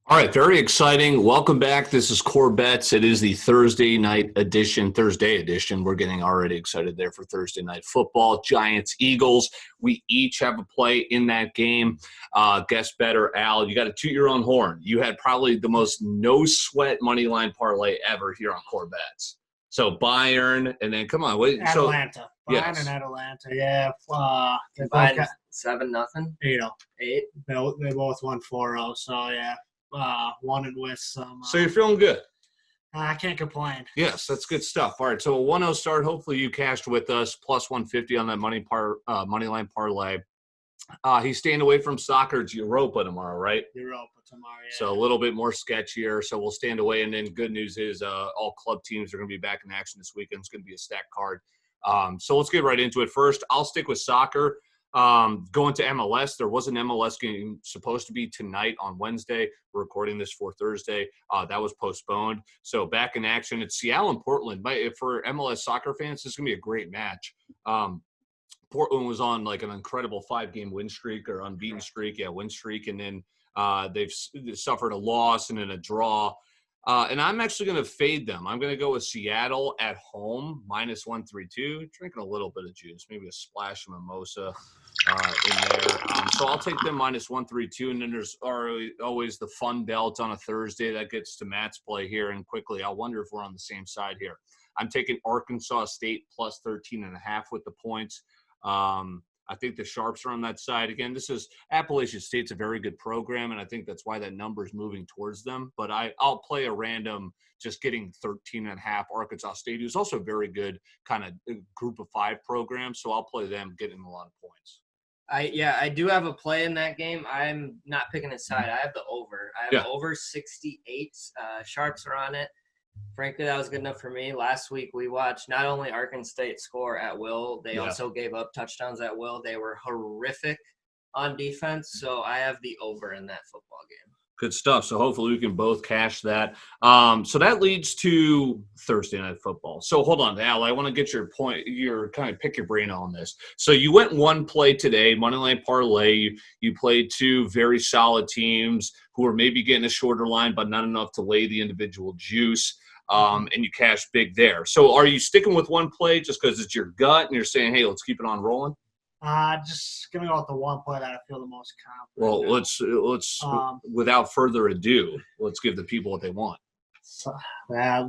All right, very exciting. Welcome back. This is CorBET. It is the Thursday edition. We're getting already excited there for Thursday night football. Giants, Eagles. We each have a play in that game. Guest better, Al. You got to toot your own horn. You had probably the most no-sweat money line parlay ever here on CorBET. So Bayern, and then come on, wait. Atlanta. Yes. Bayern and Atlanta. Yeah. They both Bayern got 7-0. 8-0. 8. They both won 4-0. So yeah. Wanted with some. So you're feeling good. I can't complain. Yes, that's good stuff. All right, so a 1-0 start. Hopefully you cashed with us, plus 150 on that money line parlay. He's staying away from soccer. It's Europa tomorrow, right? Europa tomorrow, yeah. So a little bit more sketchier. So we'll stand away. And then good news is all club teams are going to be back in action this weekend. It's going to be a stacked card. So let's get right into it. First, I'll stick with soccer. Going to MLS, there was an MLS game supposed to be tonight on Wednesday. We're recording this for Thursday. That was postponed. So back in action. It's Seattle and Portland. For MLS soccer fans, this is going to be a great match. Portland was on like an incredible 5-game win streak or unbeaten streak. Yeah, win streak. And then they've suffered a loss and then a draw. And I'm actually going to fade them. I'm going to go with Seattle at home, minus 132. Drinking a little bit of juice, maybe a splash of mimosa in there. So I'll take them minus 132. And then there's always the fun belt on a Thursday that gets to Matt's play here. And quickly, I wonder if we're on the same side here. I'm taking Arkansas State plus 13.5 with the points. I think the Sharps are on that side. Again, this is Appalachian State's a very good program, and I think that's why that number is moving towards them. But I'll play a random just getting 13.5 Arkansas State, who's also a very good kind of group of 5 program. So I'll play them getting a lot of points. I do have a play in that game. I'm not picking a side. I have the over. I have over 68. Sharps are on it. Frankly, that was good enough for me. Last week, we watched not only Arkansas State score at will, they also gave up touchdowns at will. They were horrific on defense, so I have the over in that football game. Good stuff. So hopefully we can both cash that. So that leads to Thursday night football. So hold on, Al. I want to get your point. Your kind of pick your brain on this. So you went one play today, moneyline parlay. You played 2 very solid teams who are maybe getting a shorter line, but not enough to lay the individual juice. And you cash big there. So are you sticking with one play just because it's your gut and you're saying, hey, let's keep it on rolling? Just gonna go with the one play that I feel the most confident. Well, let's without further ado, let's give the people what they want. So,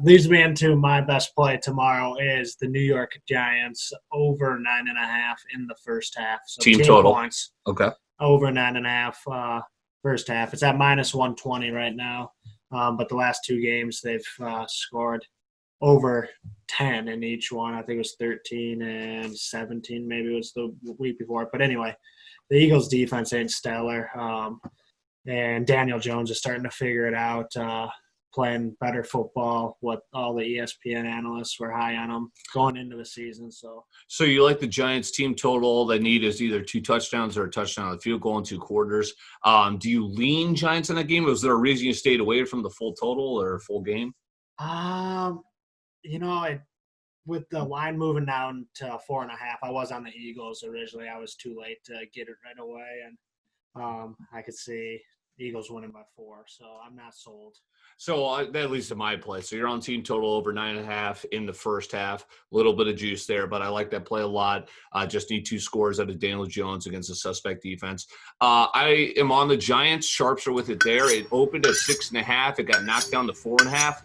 leads me into my best play tomorrow is the New York Giants over 9.5 in the first half. So team total points. Okay. Over 9.5 first half. It's at minus 120 right now. But the last 2 games, they've scored over 10 in each one. I think it was 13 and 17, maybe it was the week before. But anyway, the Eagles' defense ain't stellar. And Daniel Jones is starting to figure it out, playing better football. What all the ESPN analysts were high on him going into the season. So you like the Giants team total. All they need is either 2 touchdowns or a touchdown on the field goal in 2 quarters. Do you lean Giants in that game? Was there a reason you stayed away from the full total or full game? With the line moving down to 4.5, I was on the Eagles originally. I was too late to get it right away, and I could see Eagles winning by 4, so I'm not sold. So that leads to my play. So you're on team total over 9.5 in the first half. A little bit of juice there, but I like that play a lot. Just need 2 scores out of Daniel Jones against a suspect defense. I am on the Giants. Sharps are with it there. It opened at 6.5. It got knocked down to 4.5.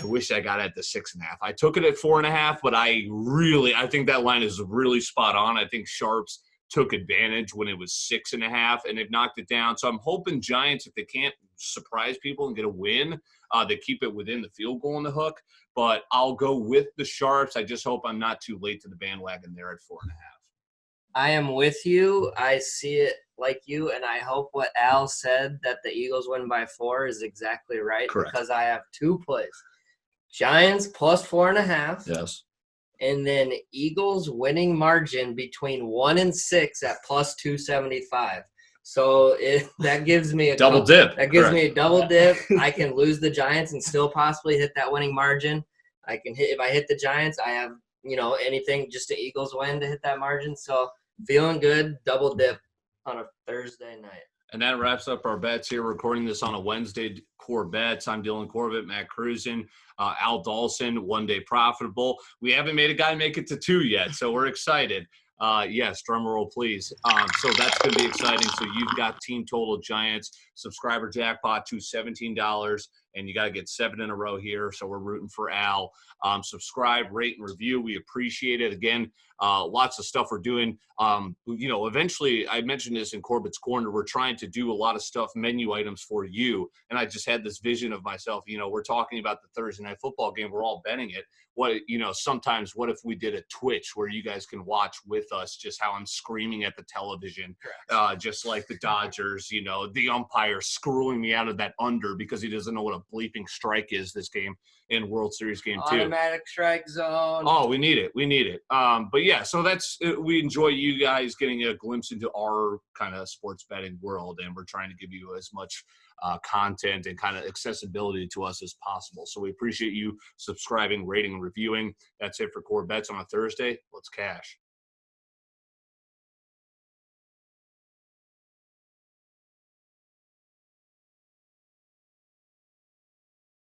I wish I got at the 6.5. I took it at 4.5, but I think that line is really spot on. I think Sharps took advantage when it was 6.5, and they've knocked it down. So I'm hoping Giants, if they can't surprise people and get a win, they keep it within the field goal in the hook. But I'll go with the Sharps. I just hope I'm not too late to the bandwagon there at 4.5. I am with you. I see it like you, and I hope what Al said, that the Eagles win by 4, is exactly right. Correct. Because I have 2 plays. Giants plus 4.5. Yes. And then Eagles winning margin between 1 and 6 at plus 275. So that gives me a double dip. That gives me a double dip. I can lose the Giants and still possibly hit that winning margin. If I hit the Giants, I have anything just the Eagles win to hit that margin. So feeling good, double dip on a Thursday night. And that wraps up our bets here. We're recording this on a Wednesday. CorBET. I'm Dylan Corbett, Matt Cruzen, Al Dalsin, one day profitable. We haven't made a guy make it to 2 yet, so we're excited. Yes, drum roll, please. So that's going to be exciting. So you've got team total Giants, subscriber jackpot to $17, and you got to get 7 in a row here. So we're rooting for Al. Subscribe, rate, and review. We appreciate it. Again, lots of stuff we're doing. Eventually, I mentioned this in Corbett's Corner, we're trying to do a lot of stuff, menu items for you. And I just had this vision of myself, we're talking about the Thursday night football game. We're all betting it. Sometimes what if we did a Twitch where you guys can watch with us just how I'm screaming at the television, just like the Dodgers, the umpire screwing me out of that under because he doesn't know what a bleeping strike is this game in World Series game 2. Automatic strike zone. Oh, we need it. But yeah, so we enjoy you guys getting a glimpse into our kind of sports betting world, and we're trying to give you as much content and kind of accessibility to us as possible. So we appreciate you subscribing, rating, and reviewing. That's it for CorBET on a Thursday. Let's cash.